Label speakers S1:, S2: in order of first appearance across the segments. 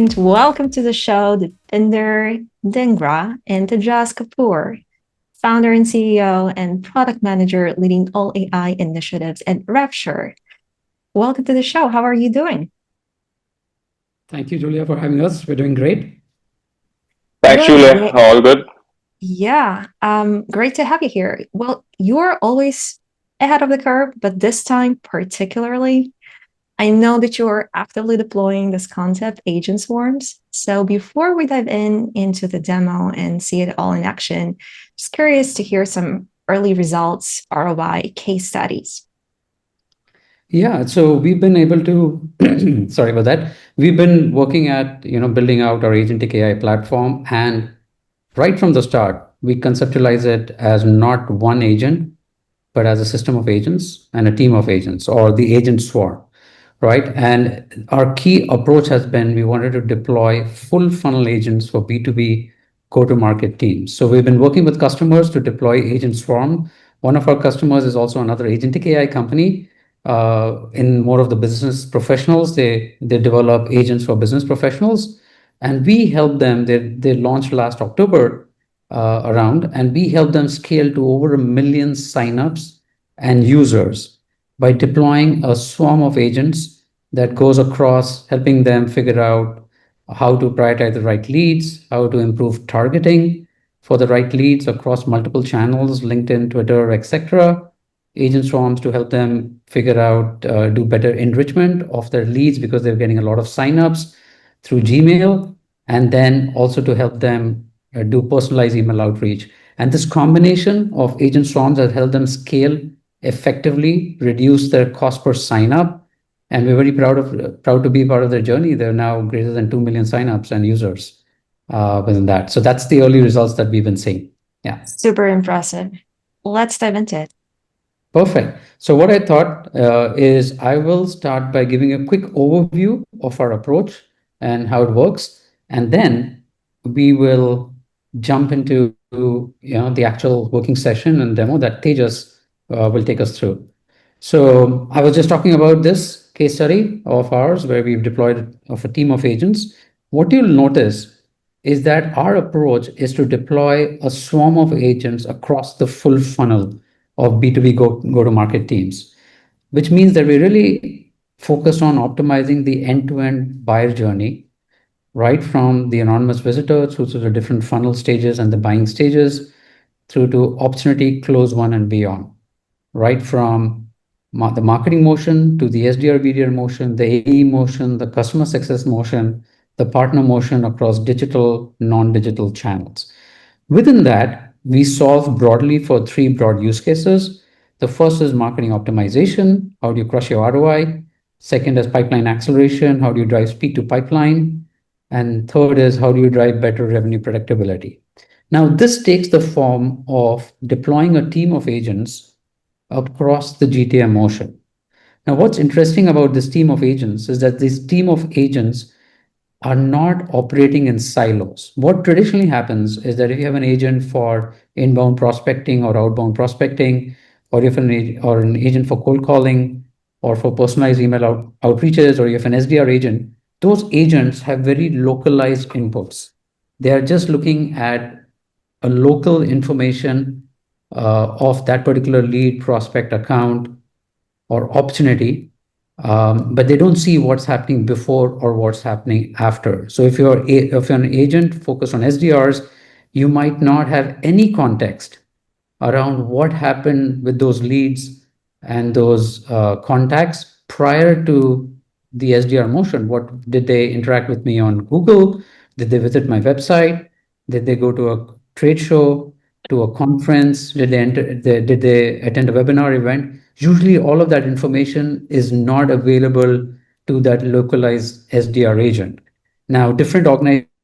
S1: and welcome to the show, Deepinder, Dhingra, and Tejas Kapoor, founder and CEO and product manager leading all AI initiatives at RevSure. Welcome to the show. How are you doing?
S2: Thank you, Julia, for having us. We're doing great.
S3: Thanks,
S1: Good.
S3: Julia. All good.
S1: Yeah, great to have you here. Well, you're always ahead of the curve, but this time particularly, I know that you're actively deploying this concept, agent swarms. So before we dive into the demo and see it all in action, just curious to hear some early results, ROI case studies.
S2: Yeah, so we've been able to, sorry about that. We've been working at, building out our Agentic AI platform. And right from the start, we conceptualize it as not one agent, but as a system of agents and a team of agents or the agent swarm, right? And our key approach has been we wanted to deploy full funnel agents for B2B go-to-market teams. So we've been working with customers to deploy agent swarm. One of our customers is also another agentic AI company. In more of the business professionals, they develop agents for business professionals, and we help them. They launched last October around, and we help them scale to over 1 million signups and users by deploying a swarm of agents that goes across helping them figure out how to prioritize the right leads, how to improve targeting for the right leads across multiple channels, LinkedIn, Twitter, etc. Agent swarms to help them figure out, do better enrichment of their leads because they're getting a lot of signups through Gmail, and then also to help them do personalized email outreach. And this combination of agent swarms has helped them scale effectively, reduce their cost per sign up, and we're very proud to be part of their journey. They're now greater than 2 million signups and users within that. So that's the early results that we've been seeing. Yeah.
S1: Super impressive. Let's dive into it.
S2: Perfect. So what I thought is I will start by giving a quick overview of our approach and how it works, and then we will jump into the actual working session and demo that Tejas will take us through. So I was just talking about this case study of ours where we've deployed of a team of agents. What you'll notice is that our approach is to deploy a swarm of agents across the full funnel of B2B go-to-market teams, which means that we really focus on optimizing the end-to-end buyer journey, right from the anonymous visitor through to the different funnel stages and the buying stages, through to opportunity close one and beyond, right from the marketing motion to the SDR BDR motion, the AE motion, the customer success motion, the partner motion across digital, non-digital channels. Within that, we solve broadly for three broad use cases. The first is marketing optimization. How do you crush your ROI? Second is pipeline acceleration. How do you drive speed to pipeline? And third is how do you drive better revenue predictability? Now, this takes the form of deploying a team of agents across the GTM motion. Now, what's interesting about this team of agents is that this team of agents are not operating in silos. What traditionally happens is that if you have an agent for inbound prospecting or outbound prospecting, or if an agent for cold calling or for personalized email outreaches, or you have an SDR agent, those agents have very localized inputs. They are just looking at a local information of that particular lead, prospect, account, or opportunity, but they don't see what's happening before or what's happening after. So if you're an agent focused on SDRs, you might not have any context around what happened with those leads and those contacts prior to the SDR motion. What did they interact with me on Google? Did they visit my website? Did they go to a trade show, to a conference? Did they attend a webinar event? Usually, all of that information is not available to that localized SDR agent. Now, different organizations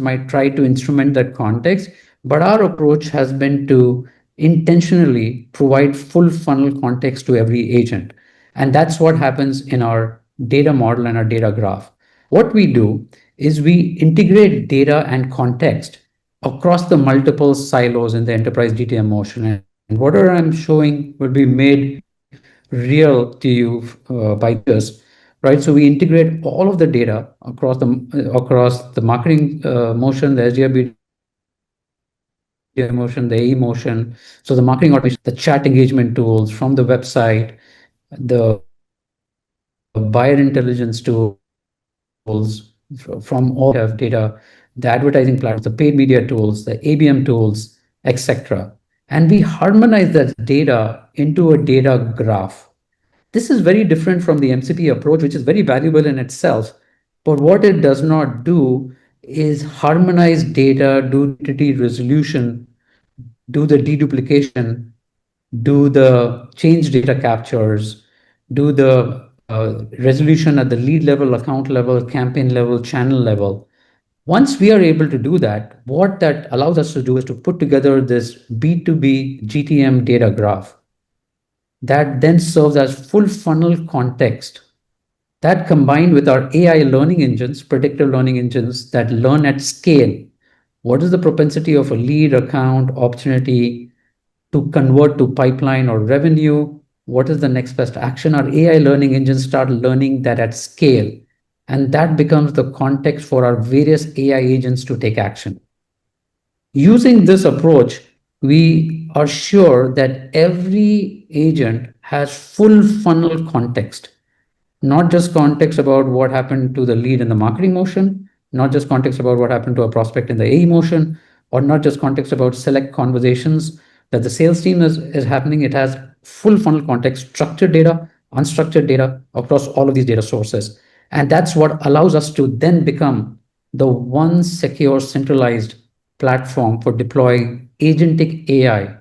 S2: might try to instrument that context, but our approach has been to intentionally provide full funnel context to every agent. And that's what happens in our data model and our data graph. What we do is we integrate data and context across the multiple silos in the enterprise GTM motion. And whatever I'm showing will be made real to you by this, right? So we integrate all of the data across the marketing motion, the SDR BDR motion, the AE motion. So the marketing automation, the chat engagement tools from the website, the buyer intelligence tools from all the data, the advertising platforms, the paid media tools, the ABM tools, etc. And we harmonize that data into a data graph. This is very different from the MCP approach, which is very valuable in itself. But what it does not do is harmonize data, do entity resolution, do the deduplication, do the change data captures, do the resolution at the lead level, account level, campaign level, channel level. Once we are able to do that, what that allows us to do is to put together this B2B GTM data graph that then serves as full funnel context. That combined with our AI learning engines, predictive learning engines that learn at scale. What is the propensity of a lead, account, opportunity to convert to pipeline or revenue? What is the next best action? Our AI learning engines start learning that at scale. And that becomes the context for our various AI agents to take action. Using this approach, we are sure that every agent has full funnel context, not just context about what happened to the lead in the marketing motion, not just context about what happened to a prospect in the AE motion, or not just context about select conversations that the sales team is happening. It has full funnel context, structured data, unstructured data across all of these data sources. And that's what allows us to then become the one secure, centralized platform for deploying agentic AI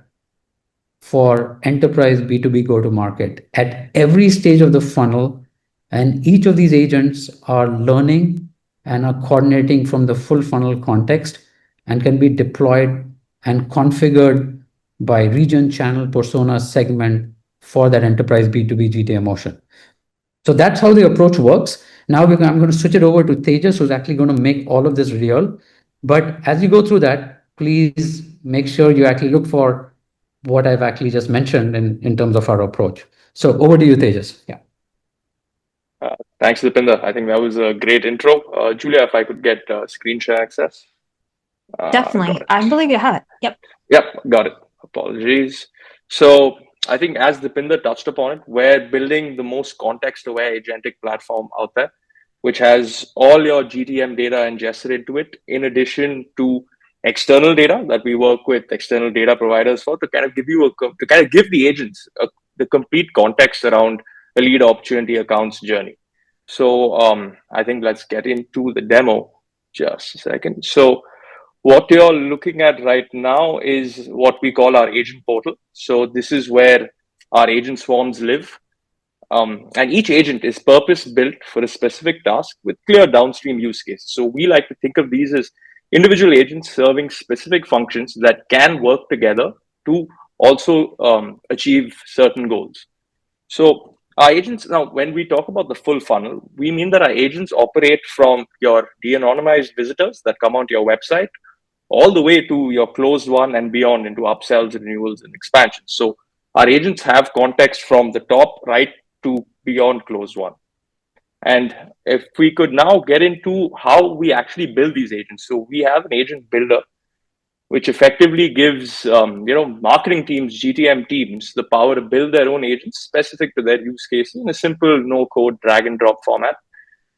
S2: for enterprise B2B go-to-market at every stage of the funnel. And each of these agents are learning and are coordinating from the full funnel context and can be deployed and configured by region, channel, persona, segment for that enterprise B2B GTM motion. So that's how the approach works. Now I'm going to switch it over to Tejas, who's actually going to make all of this real. But as you go through that, please make sure you actually look for what I've actually just mentioned in terms of our approach. So over to you, Tejas. Yeah.
S3: Thanks, Deepinder. I think that was a great intro. Julia, if I could get screen share access.
S1: Definitely.
S3: Got it.
S1: I believe you have it. Yep.
S3: Yep, got it. Apologies. So I think as Deepinder touched upon it, we're building the most context-aware agentic platform out there, which has all your GTM data ingested into it, in addition to external data that we work with external data providers for to kind of give you to kind of give the agents the complete context around a lead opportunity accounts journey. So I think let's get into the demo just a second. So what you're looking at right now is what we call our agent portal. So this is where our agent swarms live. And each agent is purpose built for a specific task with clear downstream use cases. So we like to think of these as individual agents serving specific functions that can work together to also achieve certain goals. So our agents, now when we talk about the full funnel, we mean that our agents operate from your de-anonymized visitors that come onto your website all the way to your closed one and beyond into upsells, renewals, and expansions. So our agents have context from the top right to beyond closed one. And if we could now get into how we actually build these agents. So we have an agent builder, which effectively gives marketing teams, GTM teams, the power to build their own agents specific to their use cases in a simple no-code drag and drop format.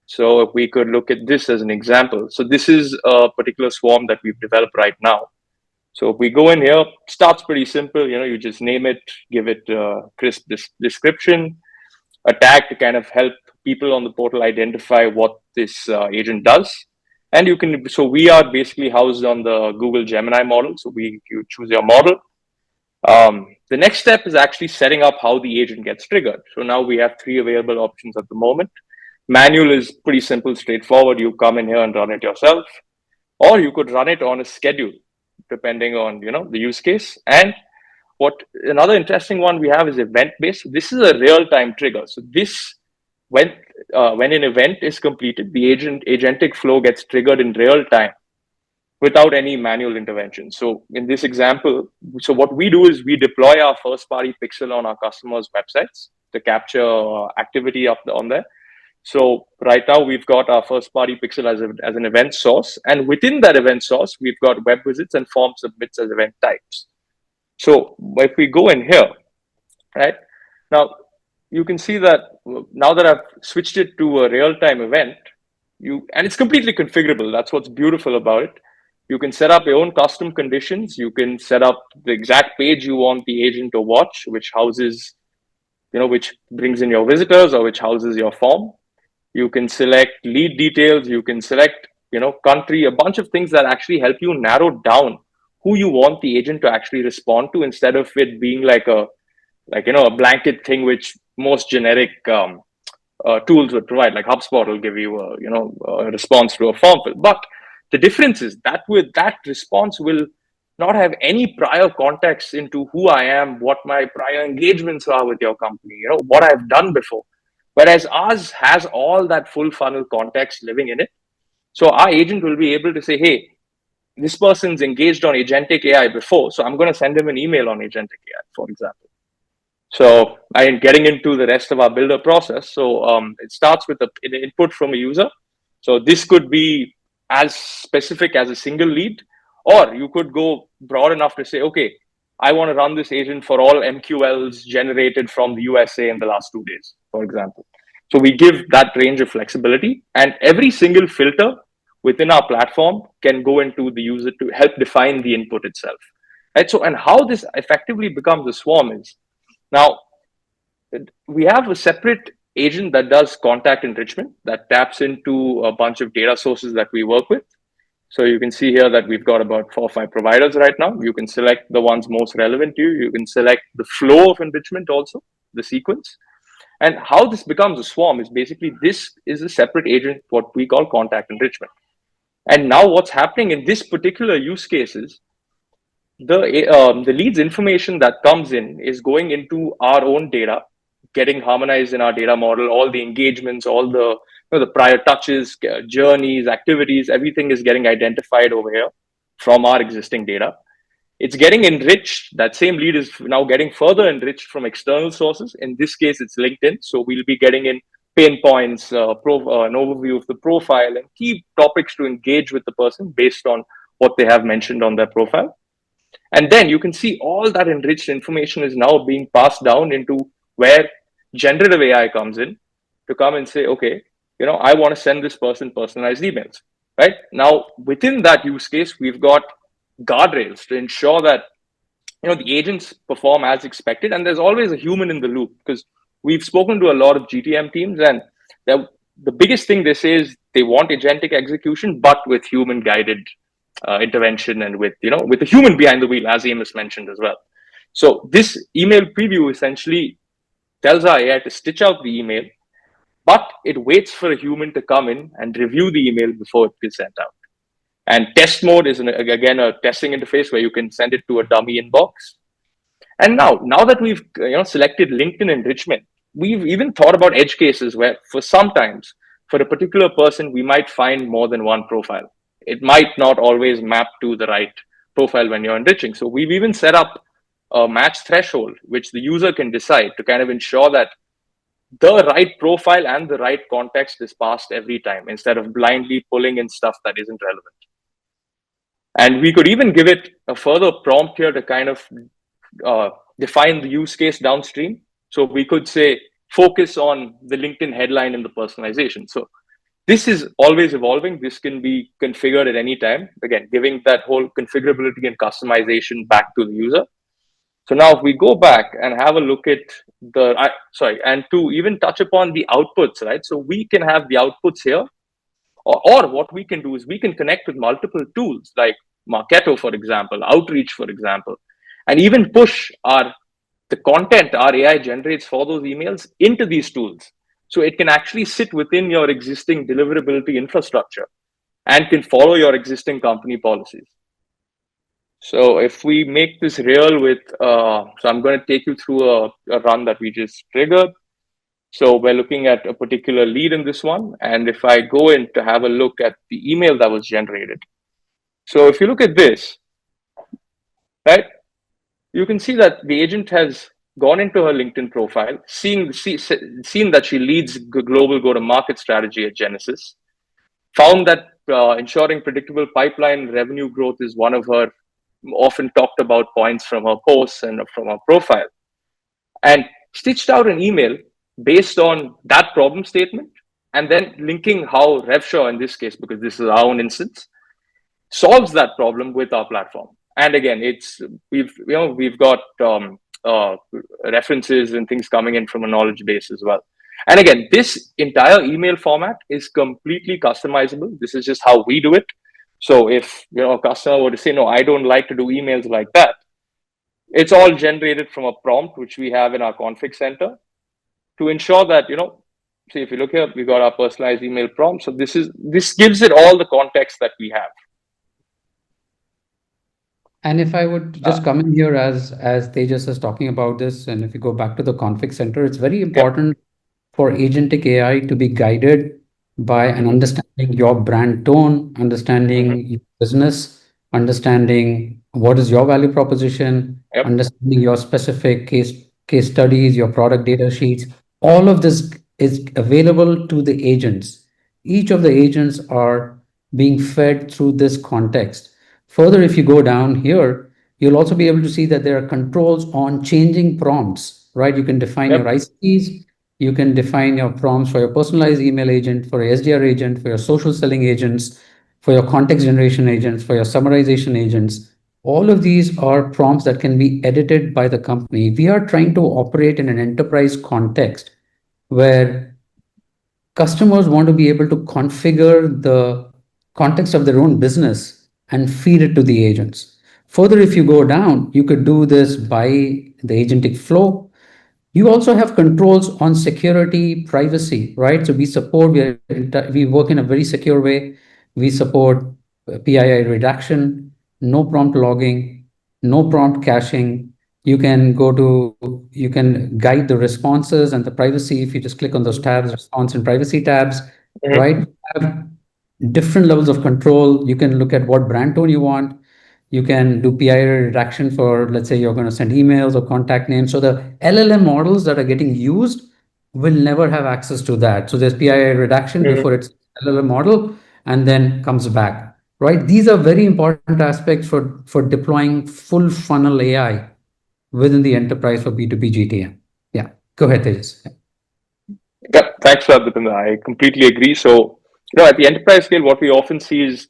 S3: So if we could look at this as an example. So this is a particular swarm that we've developed right now. So if we go in here, starts pretty simple. You just name it, give it a crisp description, a tag to kind of help people on the portal identify what this agent does. And so we are basically housed on the Google Gemini model. So you choose your model. The next step is actually setting up how the agent gets triggered. So now we have 3 available options at the moment. Manual is pretty simple, straightforward. You come in here and run it yourself, or you could run it on a schedule, depending on the use case. And what another interesting one we have is event based. This is a real time trigger. So this when an event is completed, the agentic flow gets triggered in real time without any manual intervention. So in this example, so what we do is we deploy our first party pixel on our customers' websites to capture activity on there. So right now we've got our first party pixel as an event source. And within that event source, we've got web visits and form submits as event types. So if we go in here, right now, you can see that now that I've switched it to a real-time event, and it's completely configurable. That's what's beautiful about it. You can set up your own custom conditions. You can set up the exact page you want the agent to watch, which houses, which brings in your visitors or which houses your form. You can select lead details. You can select, country, a bunch of things that actually help you narrow down who you want the agent to actually respond to, instead of it being like a blanket thing which most generic tools would provide. Like HubSpot will give you a response to a form fill. But the difference is that with that response will not have any prior context into who I am, what my prior engagements are with your company, what I've done before. Whereas ours has all that full funnel context living in it. So our agent will be able to say, hey, this person's engaged on Agentic AI before, so I'm going to send him an email on Agentic AI, for example. So I'm getting into the rest of our builder process. So it starts with an input from a user. So this could be as specific as a single lead, or you could go broad enough to say, okay, I want to run this agent for all MQLs generated from the USA in the last 2 days, for example. So we give that range of flexibility, and every single filter within our platform can go into the user to help define the input itself. Right? So, and how this effectively becomes a swarm is, now, we have a separate agent that does contact enrichment that taps into a bunch of data sources that we work with. So you can see here that we've got about 4 or 5 providers right now. You can select the ones most relevant to you. You can select the flow of enrichment also, the sequence. And how this becomes a swarm is basically this is a separate agent, what we call contact enrichment. And now what's happening in this particular use case is the leads information that comes in is going into our own data, getting harmonized in our data model. All the engagements, all the prior touches, journeys, activities, everything is getting identified over here from our existing data. It's getting enriched. That same lead is now getting further enriched from external sources. In this case, it's LinkedIn. So we'll be getting in pain points, an overview of the profile, and key topics to engage with the person based on what they have mentioned on their profile. And then you can see all that enriched information is now being passed down into where generative AI comes in to come and say, okay, I want to send this person personalized emails, right? Now, within that use case, we've got guardrails to ensure that, the agents perform as expected. And there's always a human in the loop, because we've spoken to a lot of GTM teams, and the biggest thing they say is they want agentic execution, but with human guided intervention, and with a human behind the wheel, as Amos mentioned as well. So this email preview essentially tells our AI to stitch out the email, but it waits for a human to come in and review the email before it gets sent out. And test mode is again a testing interface where you can send it to a dummy inbox. And now that we've selected LinkedIn enrichment, we've even thought about edge cases where sometimes for a particular person we might find more than one profile. It might not always map to the right profile when you're enriching. So we've even set up a match threshold, which the user can decide to kind of ensure that the right profile and the right context is passed every time, instead of blindly pulling in stuff that isn't relevant. And we could even give it a further prompt here to kind of define the use case downstream. So we could say, focus on the LinkedIn headline and the personalization. So this is always evolving. This can be configured at any time. Again, giving that whole configurability and customization back to the user. So now if we go back and have a look at and to even touch upon the outputs, right? So we can have the outputs here, or what we can do is we can connect with multiple tools like Marketo, for example, Outreach, for example, and even push the content our AI generates for those emails into these tools. So it can actually sit within your existing deliverability infrastructure and can follow your existing company policies. So if we make this real with, so I'm going to take you through a run that we just triggered. So we're looking at a particular lead in this one. And if I go in to have a look at the email that was generated. So if you look at this, right, you can see that the agent has gone into her LinkedIn profile, seen that she leads global go-to-market strategy at Genesis, found that ensuring predictable pipeline revenue growth is one of her often talked about points from her posts and from her profile, and stitched out an email based on that problem statement, and then linking how RevSure, in this case, because this is our own instance, solves that problem with our platform. And again, we've got references and things coming in from a knowledge base as well. And again, this entire email format is completely customizable. This is just how we do it. So if a customer were to say, no, I don't like to do emails like that, it's all generated from a prompt which we have in our config center to ensure that, see, if you look here, we've got our personalized email prompt. So this gives it all the context that we have.
S2: And if I would just come in here as Tejas is talking about this, and if you go back to the config center, it's very important for agentic AI to be guided by an understanding your brand tone, understanding your business, understanding what is your value proposition, understanding your specific case studies, your product data sheets. All of this is available to the agents. Each of the agents are being fed through this context. Further, if you go down here, you'll also be able to see that there are controls on changing prompts, right? You can define your ICPs, you can define your prompts for your personalized email agent, for your SDR agent, for your social selling agents, for your context generation agents, for your summarization agents. All of these are prompts that can be edited by the company. We are trying to operate in an enterprise context where customers want to be able to configure the context of their own business and feed it to the agents. Further, if you go down, you could do this by the agentic flow. You also have controls on security, privacy, right? So we work in a very secure way. We support PII redaction, no prompt logging, no prompt caching. You can guide the responses and the privacy. If you just click on those tabs, response and privacy tabs, right? You have different levels of control. You can look at what brand tone you want. You can do PII redaction for, let's say, you're going to send emails or contact names. So the LLM models that are getting used will never have access to that. So there's PII redaction before it's LLM model and then comes back, right? These are very important aspects for deploying full funnel AI within the enterprise for B2B GTM. Yeah, go ahead, Tejas.
S3: Yeah, thanks for that, Deepinder. I completely agree. So, at the enterprise scale, what we often see is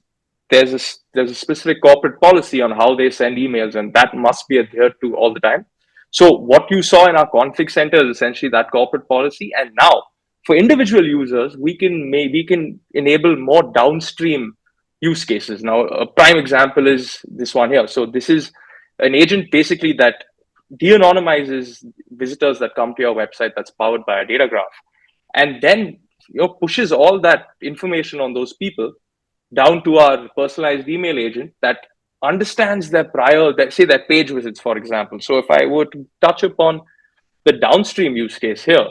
S3: there's a specific corporate policy on how they send emails, and that must be adhered to all the time. So, what you saw in our config center is essentially that corporate policy. And now, for individual users, we can enable more downstream use cases. Now, a prime example is this one here. So, this is an agent basically that de-anonymizes visitors that come to your website that's powered by a data graph, and then pushes all that information on those people down to our personalized email agent that understands their their page visits, for example. So if I were to touch upon the downstream use case here,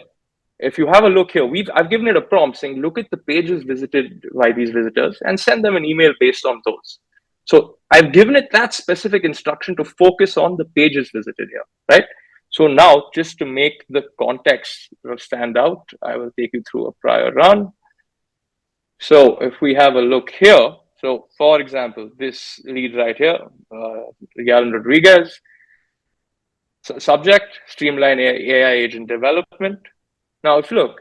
S3: if you have a look here, I've given it a prompt saying, look at the pages visited by these visitors and send them an email based on those. So I've given it that specific instruction to focus on the pages visited here, right? So now, just to make the context stand out, I will take you through a prior run. So if we have a look here, so for example, this lead right here, Galen Rodriguez, subject, streamline AI agent development. Now, if you look,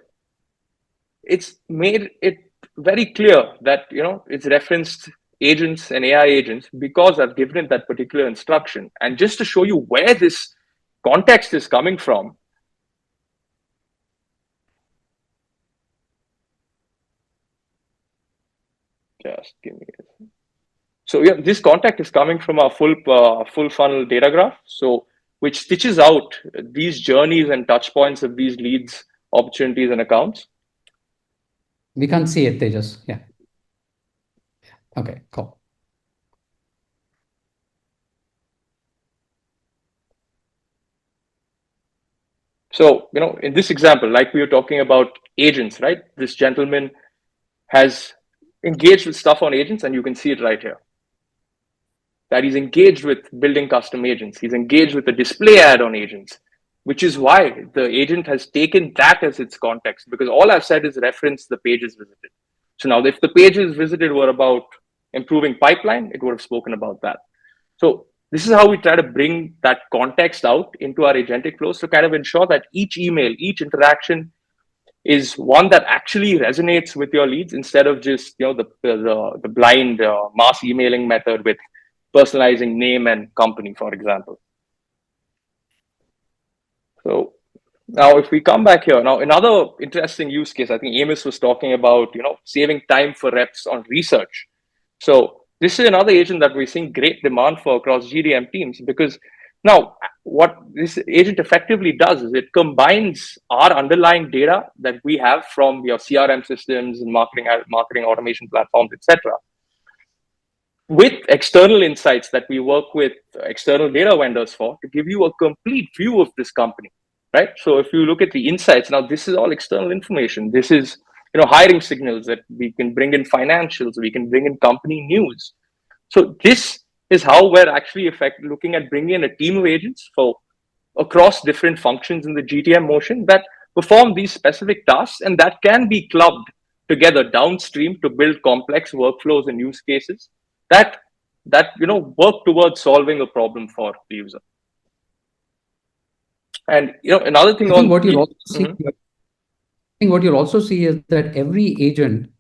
S3: it's made it very clear that, it's referenced agents and AI agents because I've given it that particular instruction. And just to show you where this context is coming from, just give me a... So yeah, this context is coming from our full funnel data graph, so which stitches out these journeys and touch points of these leads, opportunities, and accounts.
S2: We can't see it, Tejas. Yeah. Okay, cool.
S3: So, in this example, like we were talking about agents, right? This gentleman has engaged with stuff on agents, and you can see it right here. That he's engaged with building custom agents. He's engaged with a display ad on agents. which is why the agent has taken that as its context, because all I've said is reference the pages visited. So now if the pages visited were about improving pipeline, it would have spoken about that. So this is how we try to bring that context out into our agentic flows to kind of ensure that each email, each interaction is one that actually resonates with your leads, instead of just the blind mass emailing method with personalizing name and company, for example. So now if we come back here, now another interesting use case, I think Amos was talking about, saving time for reps on research. So this is another agent that we're seeing great demand for across GTM teams, because now what this agent effectively does is it combines our underlying data that we have from your CRM systems and marketing automation platforms, etc., with external insights that we work with external data vendors for, to give you a complete view of this company, right? So if you look at the insights, now this is all external information. This is hiring signals that we can bring in, financials, we can bring in company news. So this is how we're actually looking at bringing in a team of agents for across different functions in the GTM motion that perform these specific tasks, and that can be clubbed together downstream to build complex workflows and use cases that work towards solving a problem for the user. And another thing
S2: I think what you'll also see, I think what you'll also see is that every agent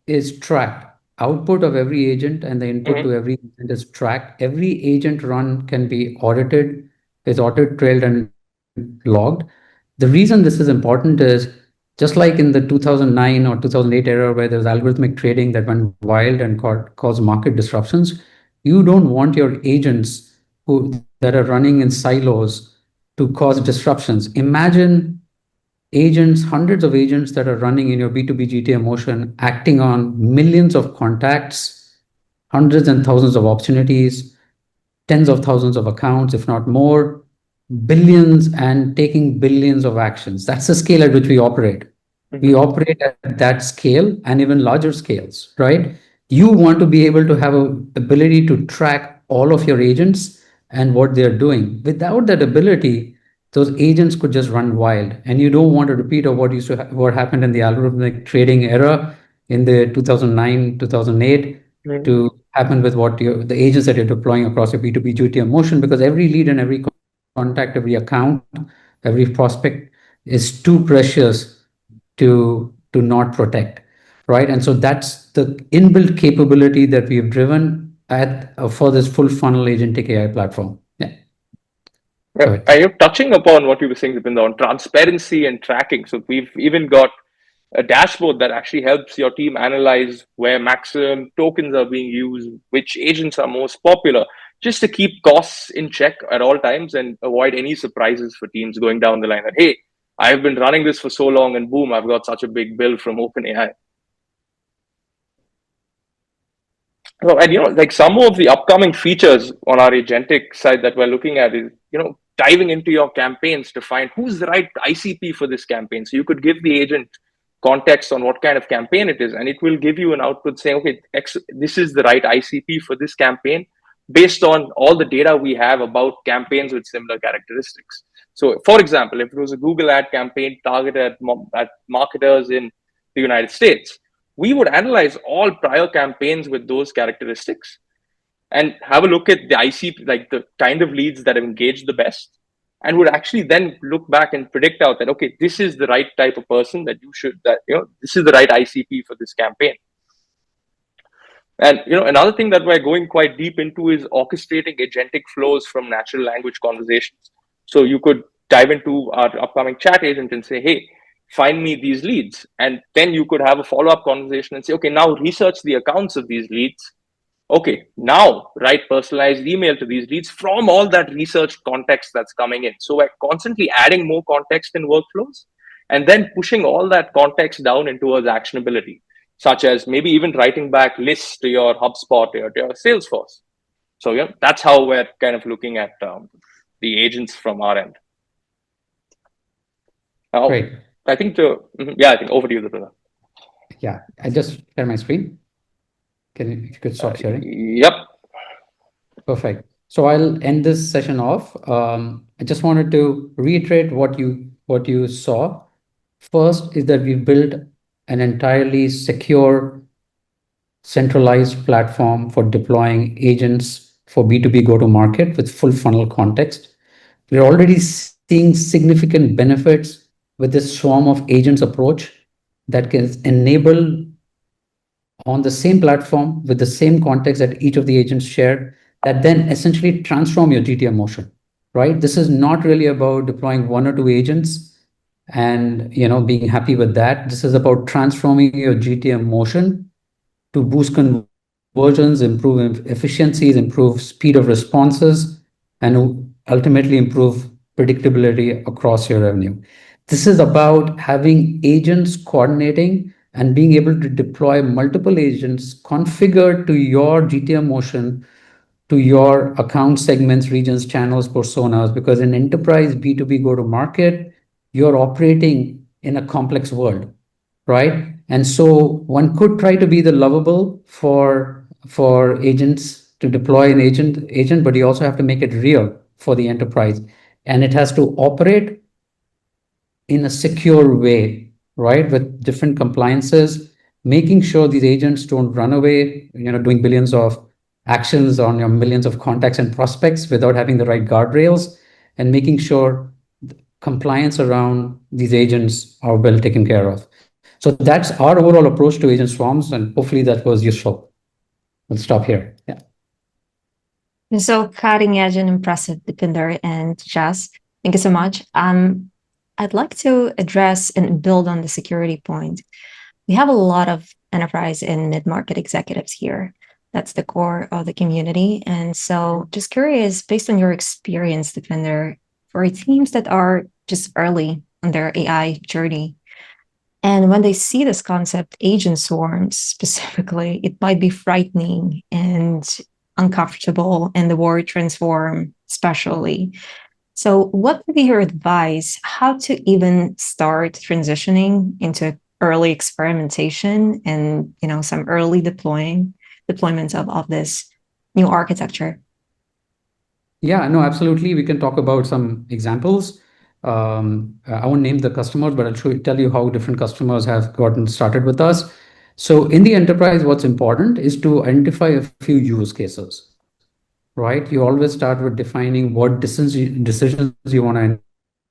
S2: is tracked. Output of every agent and the input to every agent is tracked. Every agent run can be audited, is audit trailed and logged. The reason this is important is, just like in the 2009 or 2008 era where there's algorithmic trading that went wild and caused market disruptions, you don't want your agents that are running in silos to cause disruptions. Imagine agents, hundreds of agents that are running in your B2B GTM motion, acting on millions of contacts, hundreds and thousands of opportunities, tens of thousands of accounts, if not more, billions, and taking billions of actions. That's the scale at which we operate. We operate at that scale and even larger scales, right? You want to be able to have an ability to track all of your agents and what they're doing. Without that ability, those agents could just run wild, and you don't want a repeat of what happened in the algorithmic trading era in the 2009 2008 to happen with the agents that you're deploying across your B2B GTM motion, because every lead and every contact, every account, every prospect is too precious to not protect, right? And so that's the inbuilt capability that we've driven for this full funnel agentic AI platform. Yeah.
S3: You're touching upon what you were saying, Deepinder, on transparency and tracking. So we've even got a dashboard that actually helps your team analyze where maximum tokens are being used, which agents are most popular, just to keep costs in check at all times and avoid any surprises for teams going down the line that, hey, I've been running this for so long and boom, I've got such a big bill from OpenAI. Well, and like some of the upcoming features on our agentic side that we're looking at is, diving into your campaigns to find who's the right ICP for this campaign. So you could give the agent context on what kind of campaign it is, and it will give you an output saying, okay, this is the right ICP for this campaign based on all the data we have about campaigns with similar characteristics. So, for example, if it was a Google ad campaign targeted at marketers in the United States, we would analyze all prior campaigns with those characteristics and have a look at the ICP, like the kind of leads that have engaged the best, and would actually then look back and predict out that, okay, this is the right type of person that this is the right ICP for this campaign. And another thing that we're going quite deep into is orchestrating agentic flows from natural language conversations. So you could dive into our upcoming chat agent and say, hey, find me these leads. And then you could have a follow-up conversation and say, okay, now research the accounts of these leads. Okay, now write personalized email to these leads from all that research context that's coming in. So we're constantly adding more context in workflows and then pushing all that context down into actionability, such as maybe even writing back lists to your HubSpot or to your Salesforce. So that's how we're kind of looking at the agents from our end. Now,
S2: great.
S3: I think I think over to you, Deepinder.
S2: Yeah, I just share my screen. If you could stop sharing.
S3: Yep.
S2: Perfect. So I'll end this session off. I just wanted to reiterate what you saw. First is that we've built an entirely secure, centralized platform for deploying agents for B2B go-to-market with full funnel context. We're already seeing significant benefits with this swarm of agents approach that can enable on the same platform with the same context that each of the agents share that then essentially transform your GTM motion, right? This is not really about deploying one or two agents and being happy with that. This is about transforming your GTM motion to boost conversions, improve efficiencies, improve speed of responses, and ultimately improve predictability across your revenue. This is about having agents coordinating and being able to deploy multiple agents configured to your GTM motion, to your account segments, regions, channels, personas, because in enterprise B2B go to market, you're operating in a complex world, right? And so one could try to be the lovable for agents to deploy an agent, but you also have to make it real for the enterprise. And it has to operate in a secure way, right? With different compliances, making sure these agents don't run away, doing billions of actions on your millions of contacts and prospects without having the right guardrails, and making sure compliance around these agents are well taken care of. So that's our overall approach to agent swarms, and hopefully that was useful. We'll stop here. Yeah.
S1: So cutting edge and impressive, Deepinder and Tejas. Thank you so much. I'd like to address and build on the security point. We have a lot of enterprise and mid-market executives here. That's the core of the community. And so just curious, based on your experience, Deepinder, for teams that are just early on their AI journey, and when they see this concept, agent swarms specifically, it might be frightening and uncomfortable, and the word transform, especially. So, what would be your advice how to even start transitioning into early experimentation and some early deployments of this new architecture?
S2: Yeah, no, absolutely. We can talk about some examples. I won't name the customers, but tell you how different customers have gotten started with us. So in the enterprise, what's important is to identify a few use cases, right? You always start with defining what decisions you want to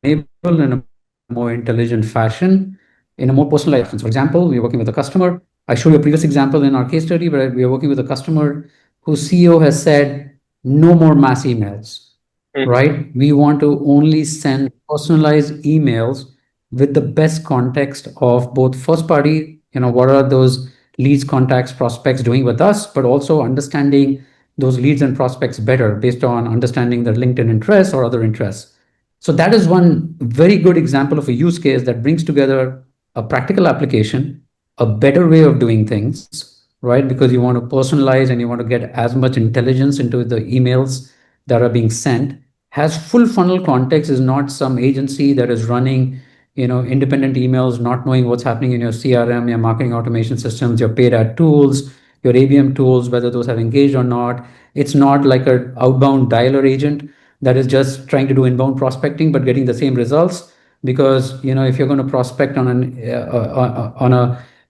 S2: enable in a more intelligent fashion, in a more personalized fashion. For example, we're working with a customer. I showed you a previous example in our case study, but we are working with a customer whose CEO has said no more mass emails, right? We want to only send personalized emails with the best context of both first party, what are those leads, contacts, prospects doing with us, but also understanding those leads and prospects better based on understanding their LinkedIn interests or other interests. So that is one very good example of a use case that brings together a practical application, a better way of doing things, right? Because you want to personalize and you want to get as much intelligence into the emails that are being sent. Has full funnel context, is not some agency that is running independent emails, not knowing what's happening in your CRM, your marketing automation systems, your paid ad tools, your ABM tools, whether those have engaged or not. It's not like an outbound dialer agent that is just trying to do inbound prospecting but getting the same results. Because if you're going to prospect on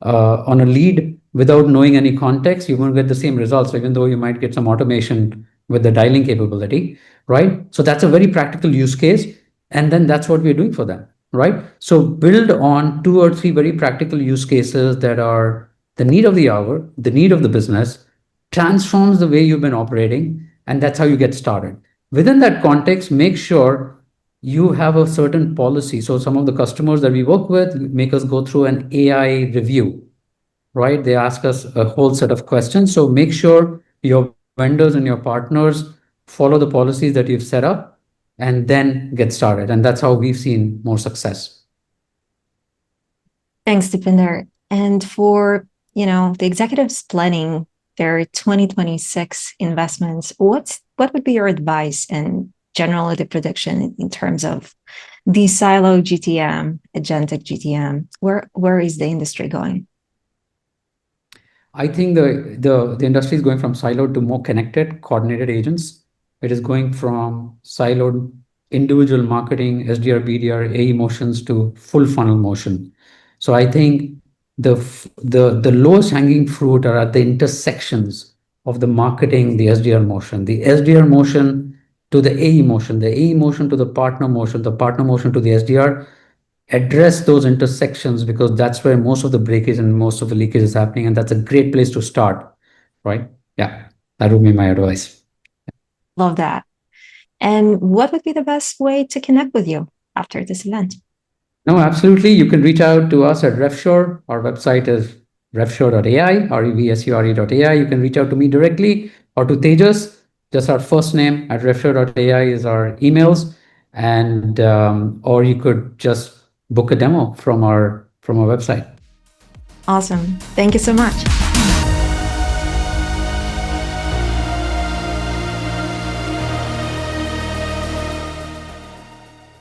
S2: a lead without knowing any context, you're going to get the same results, even though you might get some automation with the dialing capability, right? So that's a very practical use case, and then that's what we're doing for them, right? So build on 2 or 3 very practical use cases that are the need of the hour, the need of the business, transforms the way you've been operating, and that's how you get started. Within that context, make sure you have a certain policy. So some of the customers that we work with make us go through an AI review, right? They ask us a whole set of questions. So make sure your vendors and your partners follow the policies that you've set up and then get started. And that's how we've seen more success.
S1: Thanks, Deepinder. And for the executives planning their 2026 investments, what would be your advice and general the prediction in terms of the silo GTM, agentic GTM? Where is the industry going?
S2: I think the industry is going from siloed to more connected, coordinated agents. It is going from siloed individual marketing, SDR, BDR, AE motions to full funnel motion. So I think the lowest hanging fruit are at the intersections of the marketing, the SDR motion, the SDR motion to the AE motion, the AE motion to the partner motion, the partner motion to the SDR. Address those intersections, because that's where most of the breakage and most of the leakage is happening, and that's a great place to start, right? Yeah, that would be my advice.
S1: Love that. And what would be the best way to connect with you after this event?
S2: No, absolutely. You can reach out to us at RevSure. Our website is revsure.ai, revsure.ai. You can reach out to me directly or to Tejas. Just our first name at revsure.ai is our emails, and or you could just book a demo from our website.
S1: Awesome. Thank you so much.